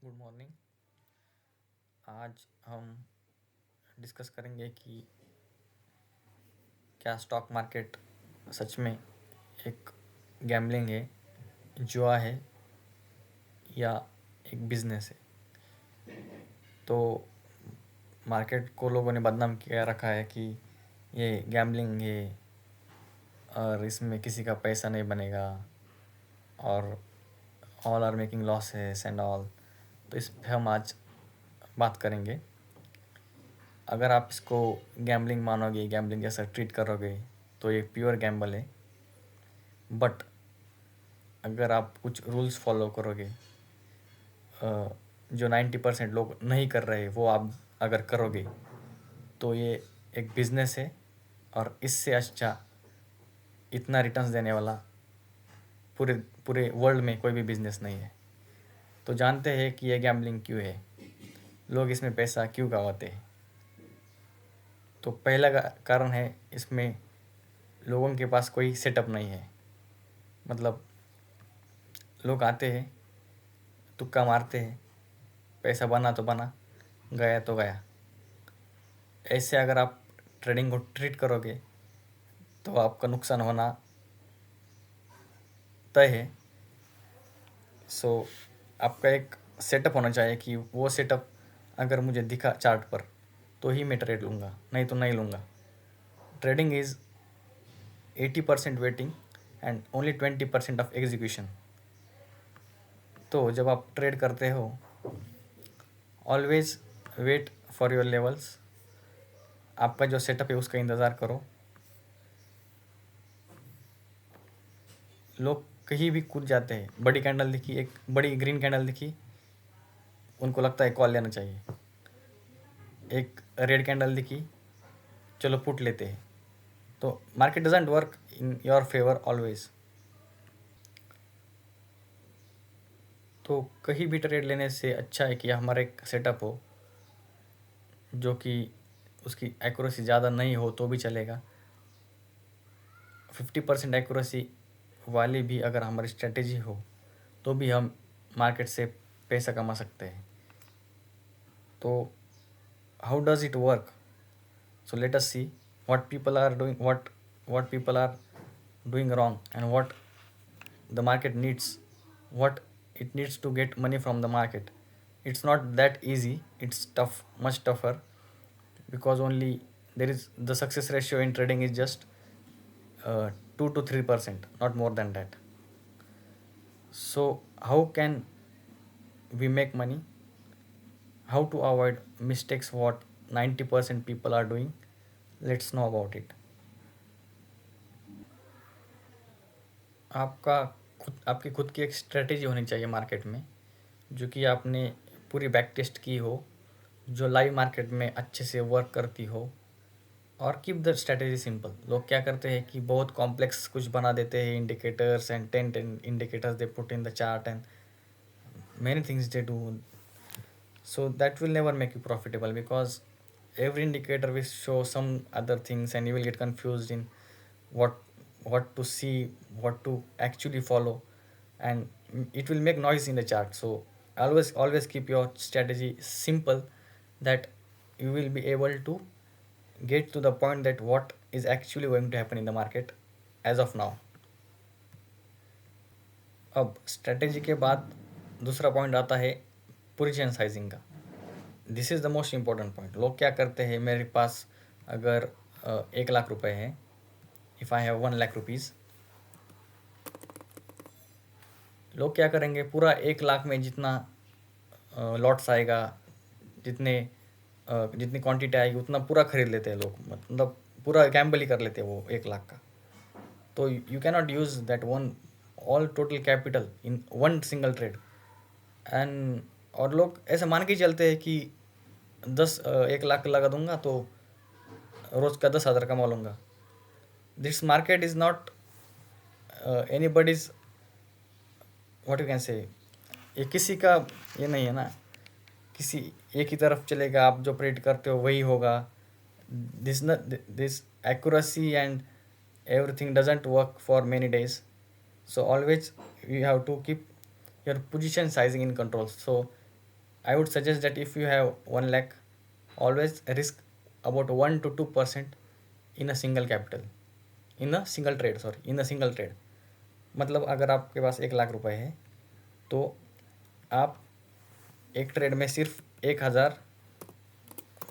Good morning. आज हम discuss करेंगे कि क्या स्टॉक मार्केट सच में एक गैम्बलिंग है, जुआ है या एक बिजनेस है। तो मार्केट को लोगों ने बदनाम किया रखा है कि ये गैम्बलिंग है और इसमें किसी का पैसा नहीं बनेगा और all are making losses and all. तो इस पे हम आज बात करेंगे। अगर आप इसको गैम्बलिंग मानोगे, गैम्बलिंग जैसा ट्रीट करोगे, तो ये प्योर गैम्बल है। बट अगर आप कुछ रूल्स फॉलो करोगे, जो 90% लोग नहीं कर रहे वो आप अगर करोगे, तो ये एक बिजनेस है और इससे अच्छा इतना रिटर्न्स देने वाला पूरे पूरे वर्ल्ड में कोई भी बिजनेस नहीं है। तो जानते हैं कि ये गैम्बलिंग क्यों है, लोग इसमें पैसा क्यों गंवाते हैं। तो पहला कारण है, इसमें लोगों के पास कोई सेटअप नहीं है। मतलब लोग आते हैं, तुक्का मारते हैं, पैसा बना तो बना, गया तो गया। ऐसे अगर आप ट्रेडिंग को ट्रीट करोगे तो आपका नुकसान होना तय है। सो आपका एक सेटअप होना चाहिए कि वो सेटअप अगर मुझे दिखा चार्ट पर तो ही मैं ट्रेड लूँगा, नहीं तो नहीं लूँगा। Trading is 80% waiting and only 20% of execution. तो जब आप ट्रेड करते हो, always wait for your levels. आपका जो सेटअप है उसका इंतज़ार करो। लोग कहीं भी कूद जाते हैं, बड़ी कैंडल दिखी, एक बड़ी ग्रीन कैंडल दिखी, उनको लगता है कॉल लेना चाहिए। एक रेड कैंडल दिखी, चलो पुट लेते हैं। तो market doesn't work in your favour always. तो कहीं भी ट्रेड लेने से अच्छा है कि हमारा एक सेटअप हो, जो कि उसकी एक्यूरेसी ज़्यादा नहीं हो तो भी चलेगा। 50% एक्यूरेसी वाली भी अगर हमारी स्ट्रेटेजी हो तो भी हम मार्केट से पैसा कमा सकते हैं। तो how does it work? So let us see what people are doing, what people are doing wrong, and what the market needs, what it needs to get money from the market. It's not that easy, it's tough, much tougher, because only there is the success ratio in trading is just 2 to 3%, not more than that. So how can we make money? How to avoid mistakes what 90% people are doing? Let's know about it. आपका आपकी खुद की एक strategy होनी चाहिए market में, जो कि आपने पूरी बैक टेस्ट की हो, जो लाइव मार्केट में अच्छे से वर्क करती हो। और कीप द स्ट्रेटेजी सिंपल। लोग क्या करते हैं कि बहुत कॉम्प्लेक्स कुछ बना देते हैं, indicators and 10 indicators they put in the chart and many things they do. So that will never make you profitable, because every indicator will show some other things and you will get confused in what what to see, what to actually follow, and it will make noise in the chart. So always keep your strategy simple, that you will be able to get to the point that what is actually going to happen in the market as of now. अब strategy के बाद दूसरा point आता है position sizing का। This is the most important point. लोग क्या करते हैं, मेरे पास अगर 1 लाख रुपए हैं, if I have 1 lakh rupees, लोग क्या करेंगे, पूरा 1 लाख में जितना लॉट्स आएगा, जितने जितनी क्वांटिटी आएगी उतना पूरा खरीद लेते हैं लोग। मतलब पूरा गैम्बल ही कर लेते हैं वो 1 लाख का। तो you can not use that one all total capital in one single trade. And और लोग ऐसे मान के ही चलते हैं कि 1 लाख लगा दूंगा तो रोज़ का 10,000 कमा लूँगा। This market is not anybody's, what you can say, ये किसी का ये नहीं है ना, किसी एक ही तरफ चलेगा, आप जो प्रेडिक्ट करते हो वही होगा। This accuracy and everything doesn't work for many days. So always you have to keep your position sizing in control. So I would suggest that if you have 1 lakh, always risk about 1 to 2% in a single capital, in a single trade, sorry, in a single trade. मतलब अगर आपके पास 1 लाख रुपए है तो आप एक trade में सिर्फ 1,000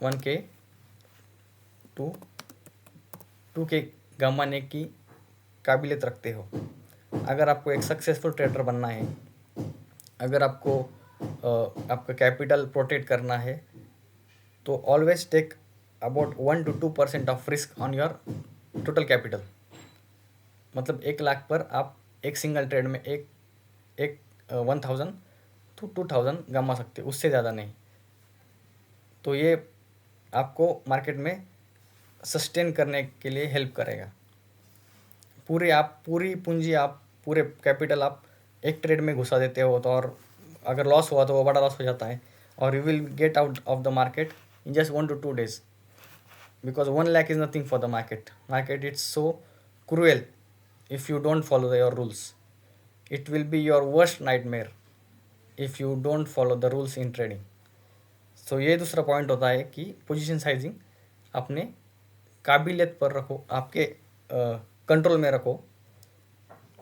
1K टू 2K गंवाने की काबिलियत रखते हो। अगर आपको एक सक्सेसफुल ट्रेडर बनना है, अगर आपको आपका कैपिटल प्रोटेक्ट करना है, तो always take about 1 to 2% of risk on your total capital. मतलब 1 लाख पर आप एक सिंगल ट्रेड में एक 1,000 to 2,000 गंवा सकते हो, उससे ज़्यादा नहीं। तो ये आपको मार्केट में सस्टेन करने के लिए हेल्प करेगा। पूरी पूंजी, आप पूरे कैपिटल आप एक ट्रेड में घुसा देते हो, तो और अगर लॉस हुआ तो वो बड़ा लॉस हो जाता है, और you will get out of the market in just 1 to 2 days, because 1 lakh is nothing for the market it's so cruel if you don't follow your rules. It will be your worst nightmare if you don't follow the rules in trading. So ये दूसरा point होता है कि position sizing अपने काबिलियत पर रखो, आपके कंट्रोल में रखो।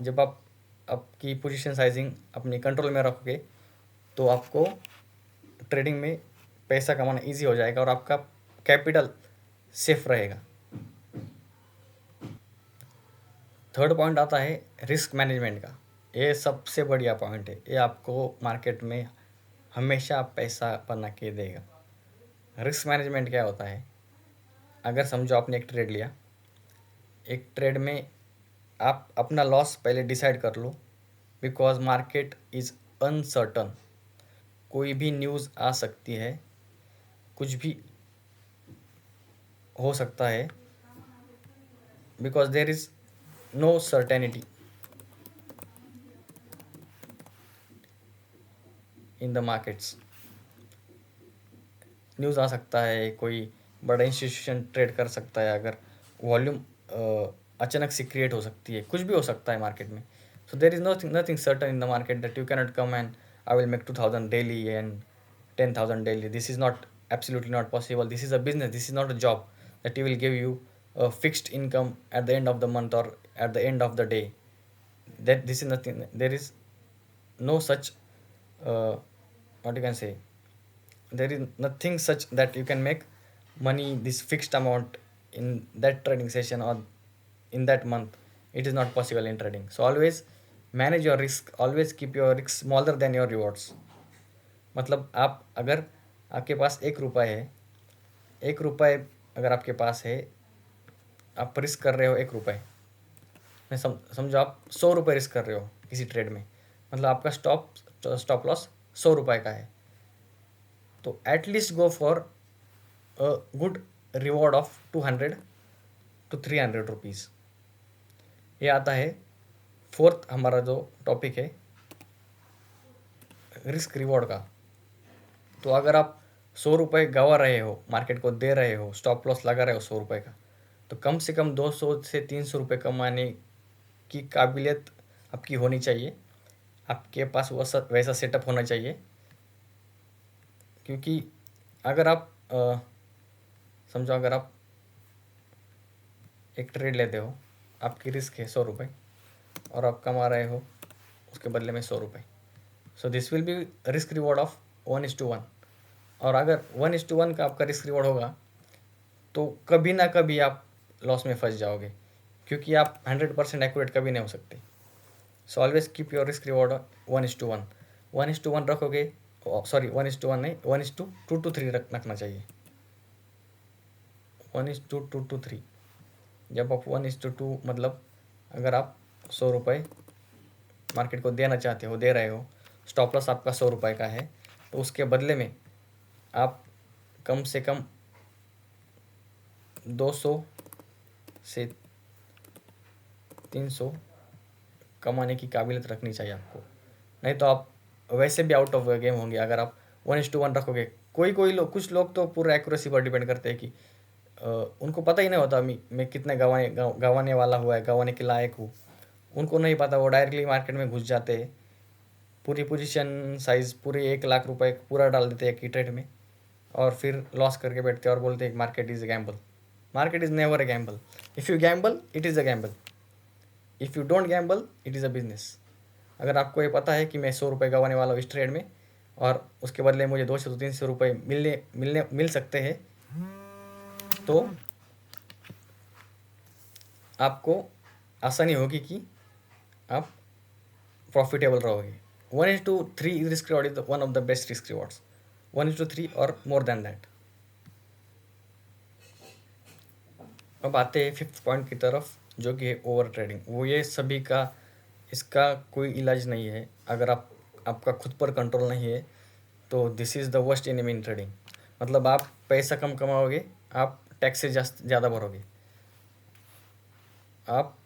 जब आप आपकी पोजीशन साइजिंग अपनी कंट्रोल में रखोगे तो आपको ट्रेडिंग में पैसा कमाना इजी हो जाएगा और आपका कैपिटल सेफ रहेगा। थर्ड पॉइंट आता है रिस्क मैनेजमेंट का। ये सबसे बढ़िया पॉइंट है, ये आपको मार्केट में हमेशा पैसा बना के देगा। रिस्क मैनेजमेंट क्या होता है? अगर समझो आपने एक ट्रेड लिया, एक ट्रेड में आप अपना लॉस पहले डिसाइड कर लो, बिकॉज मार्केट इज़ अनसर्टन। कोई भी न्यूज़ आ सकती है, कुछ भी हो सकता है, because there is no certainty in the markets. News आ सकता है, कोई बड़ा इंस्टीट्यूशन ट्रेड कर सकता है, अगर वॉल्यूम अचानक से क्रिएट हो सकती है, कुछ भी हो सकता है मार्केट में। So there is nothing certain in the market that you cannot come and I will make 2,000 daily and 10,000 daily. This is not absolutely not possible. This is a business. This is not a job that you will give you a fixed income at the end of the month or at the end of the day. That this is nothing. There is no such what you can say. There is nothing such that you can make money this fixed amount in that trading session or in that month. It is not possible in trading. So always manage your risk. Always keep your risk smaller than your rewards. मतलब आप अगर आपके पास 1 रुपये है, 1 रुपये अगर आपके पास है, आप रिस्क कर रहे हो 1 रुपये में, समझो आप 100 रुपये रिस्क कर रहे हो किसी ट्रेड में, मतलब आपका स्टॉप लॉस 100 रुपये का है, तो at least go for a good reward of 200 to 300 rupees. ये आता है फोर्थ हमारा जो टॉपिक है रिस्क रिवॉर्ड का। तो अगर आप 100 रुपये गंवा रहे हो, मार्केट को दे रहे हो, स्टॉप लॉस लगा रहे हो 100 रुपये का, तो कम से कम 200 से 300 रुपये कमाने की काबिलियत आपकी होनी चाहिए। आपके पास वैसा सेटअप होना चाहिए, क्योंकि अगर आप समझो अगर आप एक ट्रेड लेते हो, आपकी रिस्क है 100 रुपये और आप कमा रहे हो उसके बदले में 100 रुपये। So this will be risk reward of 1:1। और अगर 1:1 का आपका रिस्क रिवॉर्ड होगा तो कभी ना कभी आप लॉस में फंस जाओगे, क्योंकि आप 100% एक्यूरेट कभी नहीं हो सकते। So always keep your risk reward 1:1। 1:1 रखोगे, सॉरी 1:1 नहीं, 1:2 to 3 रखना चाहिए। 1:2 to 3। जब आप 1:2 मतलब अगर आप 100 रुपये मार्केट को देना चाहते हो, दे रहे हो, स्टॉप लॉस आपका 100 रुपये का है, तो उसके बदले में आप कम से कम 200 से 300 कमाने की काबिलियत रखनी चाहिए आपको। नहीं तो आप वैसे भी आउट ऑफ गेम होंगे अगर आप 1:1 रखोगे। कोई लोग, कुछ लोग तो पूरा एक्यूरेसी पर डिपेंड करते हैं कि उनको पता ही नहीं होता मैं कितने गंवाने वाला हुआ है, गंवाने के लायक हूँ। उनको नहीं पता, वो डायरेक्टली मार्केट में घुस जाते हैं, पूरी पोजीशन साइज़ पूरे 1 लाख रुपए पूरा डाल देते हैं एक ही ट्रेड में, और फिर लॉस करके बैठते हैं और बोलते हैं market is a gamble. Market is never a gamble. If you Gamble it is a gamble, if you don't Gamble it is a business. अगर आपको ये पता है कि मैं 100 रुपये गंवाने वाला हूँ इस ट्रेड में, और उसके बदले मुझे 200 से 300 रुपये मिल सकते हैं, तो आपको आसानी होगी कि आप प्रॉफिटेबल रहोगे। 1:3 risk reward is one of the best risk rewards. 1:3 और मोर देन दैट। अब आते हैं 5th पॉइंट की तरफ, जो कि है ओवर ट्रेडिंग। वो ये सभी का, इसका कोई इलाज नहीं है। अगर आपका खुद पर कंट्रोल नहीं है तो this is the worst enemy in trading. मतलब आप पैसा कम कमाओगे, आप टैक्स से ज़्यादा भरोगे। आप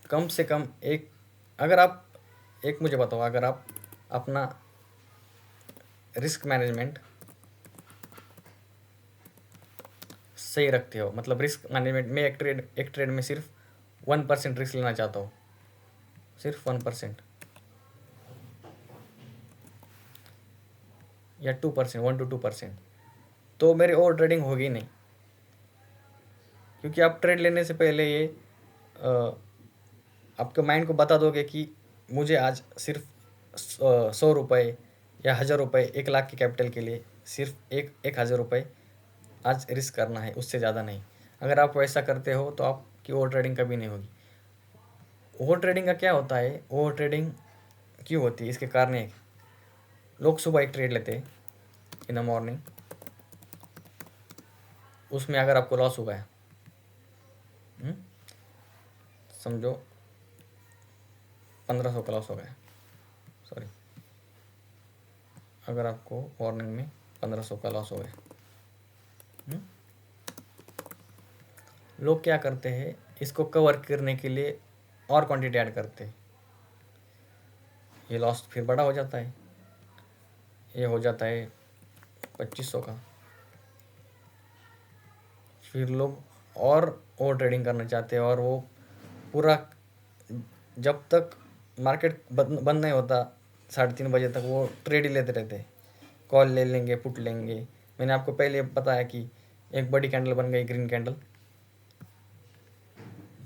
कम से कम अगर आप मुझे बताओ, अगर आप अपना रिस्क मैनेजमेंट सही रखते हो, मतलब रिस्क मैनेजमेंट में एक ट्रेड में सिर्फ 1% रिस्क लेना चाहता हो, सिर्फ 1% या 2%, 1 to 2%, तो मेरी ओवर ट्रेडिंग होगी नहीं। क्योंकि आप ट्रेड लेने से पहले ये आपके माइंड को बता दोगे कि मुझे आज सिर्फ 100 रुपये या 1000 रुपये 1 लाख के कैपिटल के लिए सिर्फ 1000 रुपये आज रिस्क करना है, उससे ज़्यादा नहीं। अगर आप वैसा करते हो तो आपकी ओवर ट्रेडिंग कभी नहीं होगी। ओवर ट्रेडिंग का क्या होता है, ओवर ट्रेडिंग क्यों होती है, इसके कारण है लोग सुबह एक ट्रेड लेते हैं इन द मॉर्निंग, उसमें अगर आपको लॉस हुआ है, समझो 1500 का लॉस हो गया, सॉरी, अगर आपको मॉर्निंग में 1500 का लॉस हो गया, लोग क्या करते हैं, इसको कवर करने के लिए और क्वांटिटी ऐड करते हैं, ये लॉस फिर बड़ा हो जाता है, ये हो जाता है 2500 का। फिर लोग और ओवर ट्रेडिंग करना चाहते हैं, और वो पूरा जब तक मार्केट बंद नहीं होता 3:30 बजे तक वो ट्रेड ही लेते रहते हैं। कॉल ले लेंगे, पुट लेंगे। मैंने आपको पहले बताया कि एक बड़ी कैंडल बन गई, ग्रीन कैंडल,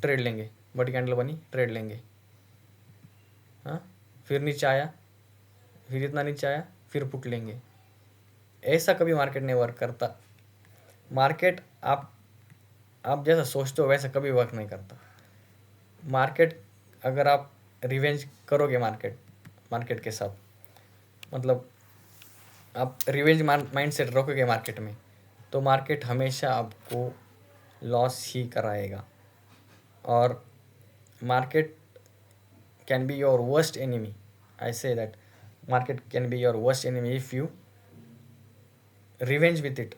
ट्रेड लेंगे, बड़ी कैंडल बनी, ट्रेड लेंगे, हाँ, फिर नीचे आया, फिर इतना नीचे आया, फिर पुट लेंगे। ऐसा कभी मार्केट नहीं वर्क करता। मार्केट आप जैसा सोचते हो वैसा कभी वर्क नहीं करता। मार्केट, अगर आप रिवेंज करोगे मार्केट के साथ, मतलब आप रिवेंज माइंडसेट रखोगे मार्केट में, तो मार्केट हमेशा आपको लॉस ही कराएगा। और market can be your worst enemy. I say that market can be your worst enemy if you revenge with it.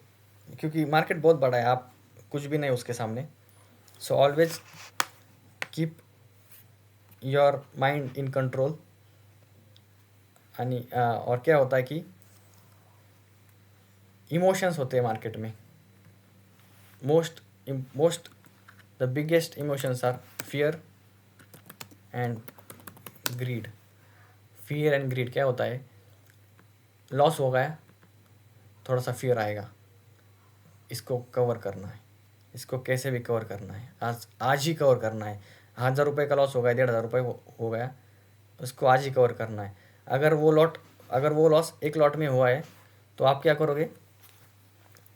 क्योंकि मार्केट बहुत बड़ा है, आप कुछ भी नहीं उसके सामने। So always keep your mind in control. और क्या होता है कि इमोशंस होते हैं मार्केट में, most the biggest emotions are fear and greed. Fear and greed क्या होता है, लॉस हो गया, थोड़ा सा फियर आएगा, इसको कवर करना है, इसको कैसे भी कवर करना है, आज ही कवर करना है। 1000 रुपये का लॉस हो गया, 1500 रुपये हो गया, उसको आज ही कवर करना है। अगर वो लॉस एक लॉट में हुआ है तो आप क्या करोगे,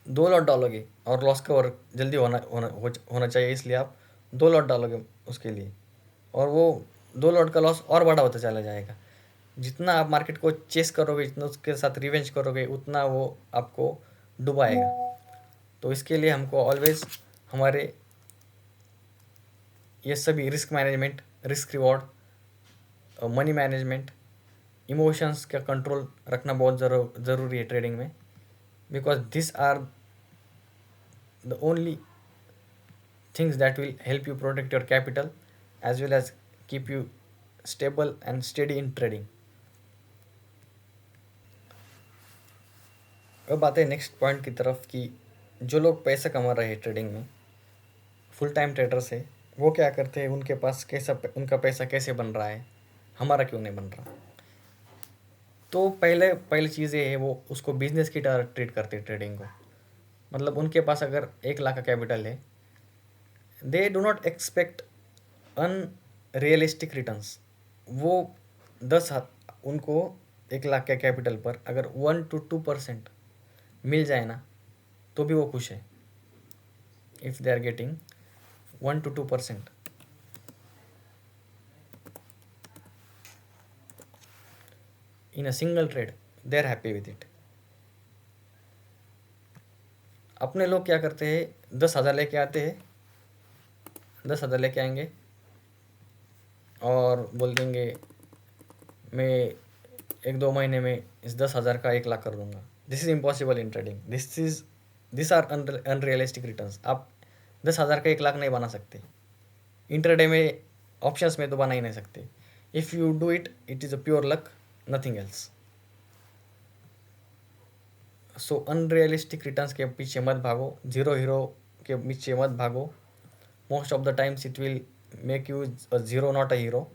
2 लॉट डालोगे, और लॉस कवर जल्दी होना चाहिए, इसलिए आप 2 लॉट डालोगे उसके लिए, और वो 2 लॉट का लॉस और बड़ा होता चला जाएगा। जितना आप मार्केट को चेस करोगे, जितना उसके साथ रिवेंज करोगे, उतना वो आपको डुबाएगा। तो इसके लिए हमको ऑलवेज हमारे ये सभी risk management, risk reward, money management, emotions का कंट्रोल रखना बहुत ज़रूरी है ट्रेडिंग में। Because this are the only things that will help you protect your capital as well as keep you stable and steady in trading. अब आते हैं next point की तरफ कि जो लोग पैसा कमा रहे हैं ट्रेडिंग में, फुल टाइम ट्रेडर्स है, वो क्या करते हैं, उनके पास उनका पैसा कैसे बन रहा है, हमारा क्यों नहीं बन रहा। तो पहले पहली चीज़ ये है, वो उसको बिजनेस की तरह ट्रीट करते हैं ट्रेडिंग को। मतलब उनके पास अगर 1 लाख का कैपिटल है, they do not expect unrealistic returns. वो उनको 1 लाख के कैपिटल पर अगर 1 to 2% मिल जाए ना, तो भी वो खुश है। If they are getting 1 to 2% in a single trade, they are happy with it. अपने लोग क्या करते हैं, 10,000 लेके आते हैं, 10,000 लेके आएंगे और बोल देंगे मैं 1-2 महीने में इस 10,000 का 1 लाख कर दूंगा। This is impossible in trading. This are unrealistic returns. आप 10,000 का 1 लाख नहीं बना सकते इंटरडे में, ऑप्शंस में तो बना ही नहीं सकते। If you do it, it is a pure luck, nothing else. So unrealistic returns के पीछे मत भागो, जीरो हीरो के पीछे मत भागो। Most of the times it will make you a zero, not a hero.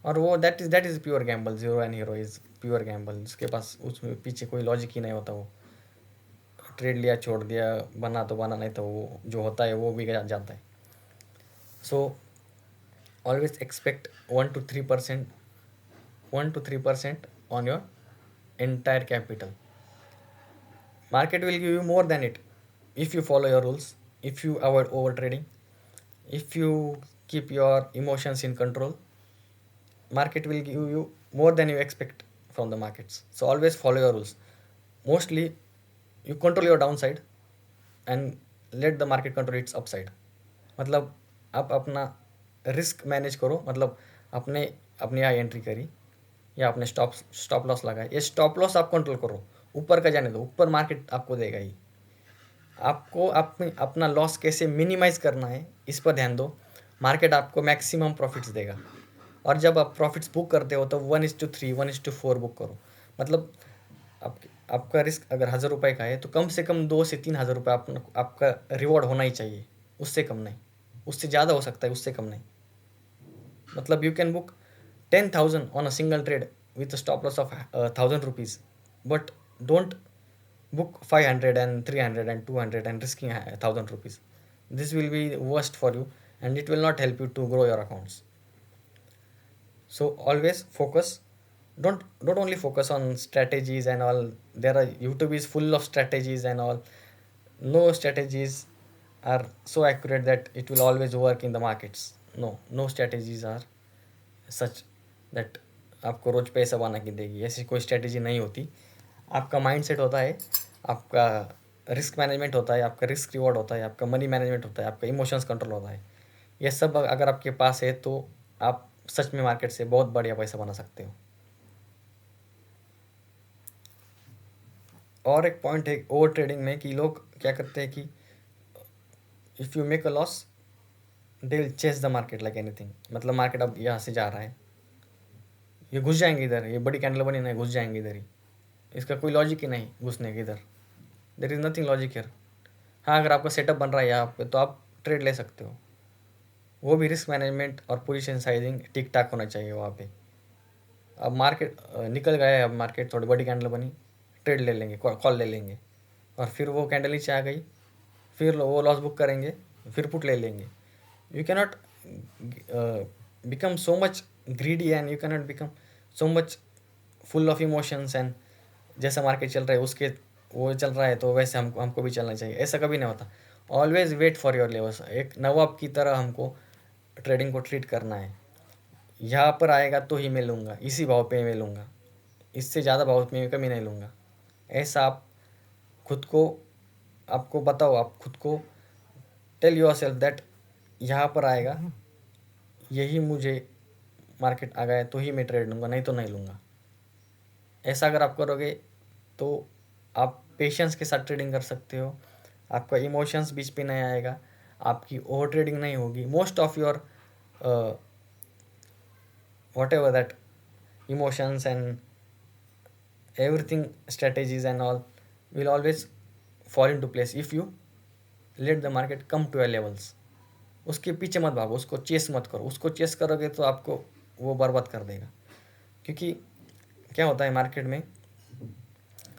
और वो that is pure Gamble. Zero and hero is pure Gamble. उसके पास उसमें पीछे कोई लॉजिक ही नहीं होता। वो ट्रेड लिया, छोड़ दिया, बना तो बना, नहीं तो वो जो होता है वो भी जाता है। So always expect 1 to 3% on your entire capital. Market will give you more than it if you follow your rules, if you avoid over trading, if you keep your emotions in control. Market will give you more than you expect from the markets. So always follow your rules. Mostly you control your downside and let the market control its upside. मतलब आप अपना risk manage करो। मतलब अपने अपनी यहाँ entry करी या आपने स्टॉप लॉस लगाए, ये स्टॉप लॉस आप कंट्रोल करो, ऊपर का जाने दो, ऊपर मार्केट आपको देगा ही। आपको अपना लॉस कैसे मिनिमाइज करना है, इस पर ध्यान दो। मार्केट आपको मैक्सिमम प्रॉफिट्स देगा। और जब आप प्रॉफिट्स बुक करते हो तो 1:3, 1:4 बुक करो। मतलब आपका रिस्क अगर 1,000 रुपये का है तो कम से कम 2 से 3 हज़ार रुपये आपका रिवॉर्ड होना ही चाहिए, उससे कम नहीं। उससे ज़्यादा हो सकता है, उससे कम नहीं। मतलब you can book 10,000 on a single trade with a stop loss of 1,000 rupees, but don't book 500 and 300 and 200 and risking 1,000 rupees. This will be worst for you and it will not help you to grow your accounts. So always focus. Don't only focus on strategies and all. There are, YouTube is full of strategies and all. No strategies are so accurate that it will always work in the markets. No strategies are such that आपको रोज पैसा बना के देगी, ऐसी कोई strategy नहीं होती। आपका माइंडसेट होता है, आपका रिस्क मैनेजमेंट होता है, आपका रिस्क रिवॉर्ड होता है, आपका मनी मैनेजमेंट होता है, आपका इमोशंस कंट्रोल होता है। ये सब अगर आपके पास है तो आप सच में मार्केट से बहुत बढ़िया पैसा बना सकते हो। और एक पॉइंट है ओवर ट्रेडिंग में कि लोग क्या करते हैं कि if you make a loss they will chase the market like anything. मतलब मार्केट अब यहाँ से जा रहा है, ये घुस जाएंगे इधर, ये बड़ी कैंडल बनी नहीं, घुस जाएंगे इधर ही। इसका कोई लॉजिक ही नहीं घुसने के इधर। देर इज़ नथिंग लॉजिक हियर। हाँ, अगर आपका सेटअप बन रहा है यहाँ पे तो आप ट्रेड ले सकते हो, वो भी रिस्क मैनेजमेंट और पोजीशन साइजिंग ठीक ठाक होना चाहिए वहाँ पे। अब मार्केट निकल गया है, अब मार्केट थोड़ी बड़ी कैंडल बनी, ट्रेड ले लेंगे, कॉल ले लेंगे, और फिर वो कैंडल नीचे आ गई, फिर वो लॉस बुक करेंगे, फिर पुट ले लेंगे। You cannot become so much greedy and you cannot become so much full of emotions and जैसा मार्केट चल रहा है उसके वो चल रहा है तो वैसे हमको भी चलना चाहिए, ऐसा कभी नहीं होता। Always wait for your levels. एक नवाब की तरह हमको ट्रेडिंग को ट्रीट करना है। यहाँ पर आएगा तो ही मैं लूँगा, इसी भाव पे मैं लूँगा, इससे ज़्यादा भाव में कभी नहीं लूँगा। ऐसा आप खुद को आपको बताओ, आप खुद को टेल योर सेल्फ दैट यहाँ पर आएगा, यही मुझे मार्केट आ गया तो ही मैं ट्रेड लूँगा, नहीं तो नहीं लूँगा। ऐसा अगर आप करोगे तो आप पेशेंस के साथ ट्रेडिंग कर सकते हो, आपका इमोशंस बीच पे नहीं आएगा, आपकी ओवर ट्रेडिंग नहीं होगी। Most of your whatever that emotions and everything strategies and all will always fall into place if you let the market come to your levels. उसके पीछे मत भागो, उसको चेस मत करो। उसको चेस करोगे तो आपको वो बर्बाद कर देगा। क्योंकि क्या होता है मार्केट में,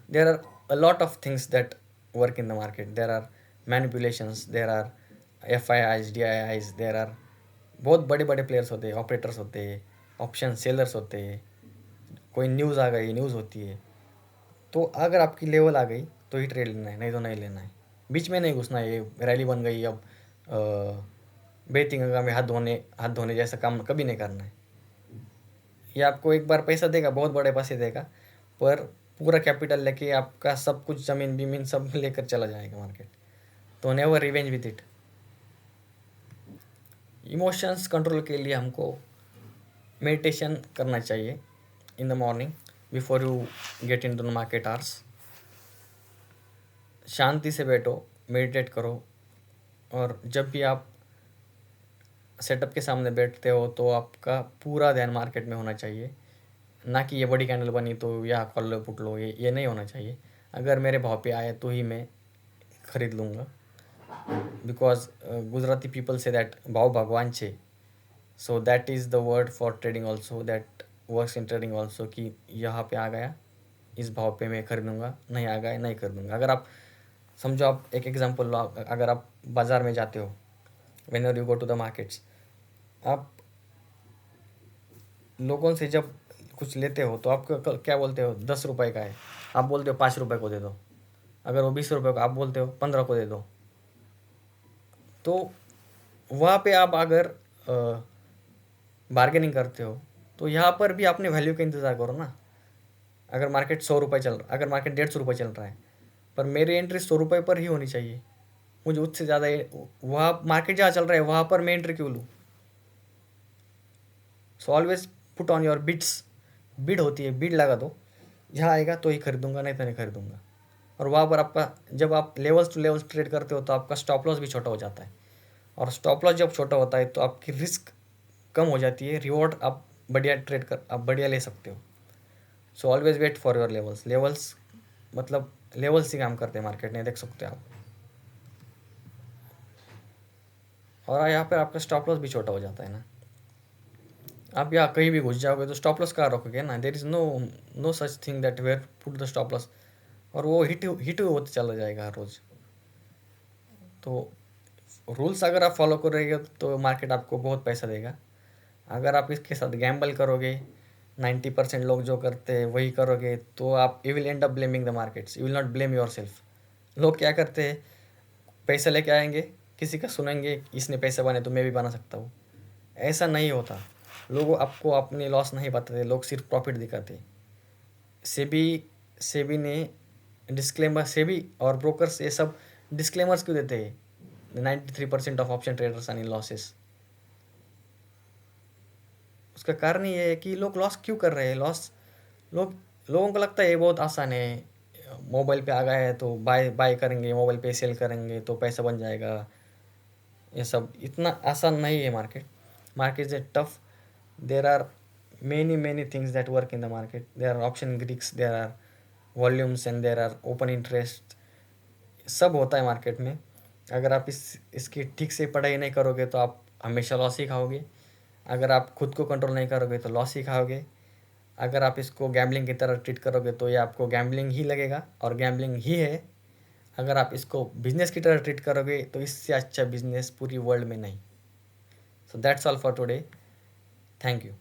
there are a lot of things that work in the market, there are manipulations, there are FIIs, DIIs, there are बहुत बड़े बड़े प्लेयर्स होते हैं, ऑपरेटर्स होते हैं, ऑप्शन सेलर्स होते हैं, कोई न्यूज़ आ गई, न्यूज़ होती है। तो अगर आपकी लेवल आ गई तो ही ट्रेड लेना है, नहीं तो नहीं लेना है। बीच में नहीं घुसना है, ये रैली बन गई अब बेटिंग में हाथ धोने जैसा काम कभी नहीं करना है। ये आपको एक बार पैसा देगा, बहुत बड़े पैसे देगा, पर पूरा कैपिटल लेके आपका सब कुछ ज़मीन बीमीन सब लेकर चला जाएगा मार्केट। तो never revenge with it. Emotions control के लिए हमको मेडिटेशन करना चाहिए in the morning before you get in the market hours. शांति से बैठो, मेडिटेट करो, और जब भी आप सेटअप के सामने बैठते हो तो आपका पूरा ध्यान मार्केट में होना चाहिए, ना कि ये बड़ी कैंडल बनी तो यहाँ कर लो पुट लो, ये नहीं होना चाहिए। अगर मेरे भाव पे आए तो ही मैं खरीद लूँगा, because Gujarati people say that भाव भगवान छे, so that is the word for trading also, that works in trading also, कि यहाँ पे आ गया इस भाव पे मैं खरीदूँगा, नहीं आ गया नहीं खरीदूँगा। अगर आप समझो, आप एक एग्जांपल लो, अगर आप बाज़ार में जाते हो, when you go to the markets, आप लोगों से जब कुछ लेते हो तो आप क्या बोलते हो, 10 रुपए का है, आप बोलते हो 5 रुपए को दे दो। अगर वो 20 रुपए का, आप बोलते हो 15 को दे दो। तो वहाँ पे आप अगर बार्गेनिंग करते हो तो यहाँ पर भी अपने वैल्यू का इंतज़ार करो ना। अगर मार्केट 100 रुपये चल रहा, अगर मार्केट 150 रुपये चल रहा है, पर मेरी एंट्री 100 रुपये पर ही होनी चाहिए। मुझे उससे ज़्यादा वहाँ मार्केट जहाँ चल रहा है वहाँ पर मैं एंट्री क्यों लूँ। So always put on your bids, bid होती है, बिड लगा दो, यहाँ आएगा तो ही खरीदूंगा, नहीं तो नहीं खरीदूंगा। और वहाँ पर आपका, जब आप लेवल्स टू लेवल्स ट्रेड करते हो तो आपका स्टॉप लॉस भी छोटा हो जाता है, और स्टॉप लॉस जब छोटा होता है तो आपकी रिस्क कम हो जाती है, रिवॉर्ड आप बढ़िया ट्रेड कर, आप बढ़िया ले सकते हो। So always wait for your levels. Levels मतलब लेवल्स ही काम करते हैं मार्केट में, देख सकते हो आप। और यहाँ पर आपका स्टॉप लॉस भी छोटा हो जाता है ना। आप यहाँ कहीं भी घुस जाओगे तो स्टॉप लॉस कहाँ रखोगे ना, there is no such thing that where put the stop loss, और वो हिट होते चला जाएगा हर रोज़। तो रूल्स अगर आप फॉलो करोगे तो मार्केट आपको बहुत पैसा देगा। अगर आप इसके साथ गैम्बल करोगे, 90% लोग जो करते हैं वही करोगे, तो आप you will and up blaming the markets, you will not blame your self. लोग क्या करते हैं, पैसा लेके आएंगे, किसी का सुनेंगे, इसने पैसा बने तो मैं भी बना सकता हूँ। ऐसा नहीं होता। लोग आपको अपनी लॉस नहीं बताते, लोग सिर्फ प्रॉफिट दिखाते। सेबी सेबी ने डिस्क्लेमर, सेबी और ब्रोकर्स ये सब डिस्क्लेमर्स क्यों देते हैं, 93% of option traders are in losses. उसका कारण ये है कि लोग लॉस क्यों कर रहे हैं। लोगों को लगता है ये बहुत आसान है, मोबाइल पे आ गया है तो बाय बाय करेंगे, मोबाइल पे सेल करेंगे तो पैसा बन जाएगा। ये सब इतना आसान नहीं है। Market is tough. There are many things that work in the market. There are option Greeks, there are volumes, and there are open interest, सब होता है मार्केट में। अगर आप इसकी ठीक से पढ़ाई नहीं करोगे तो आप हमेशा लॉस ही खाओगे। अगर आप खुद को कंट्रोल नहीं करोगे तो लॉस ही खाओगे। अगर आप इसको गैम्बलिंग की तरह ट्रीट करोगे तो ये आपको गैम्बलिंग ही लगेगा, और गैम्बलिंग ही है। अगर आप इसको बिजनेस की तरह ट्रीट करोगे तो इससे अच्छा बिजनेस पूरी वर्ल्ड में नहीं। So that's all for today. Thank you.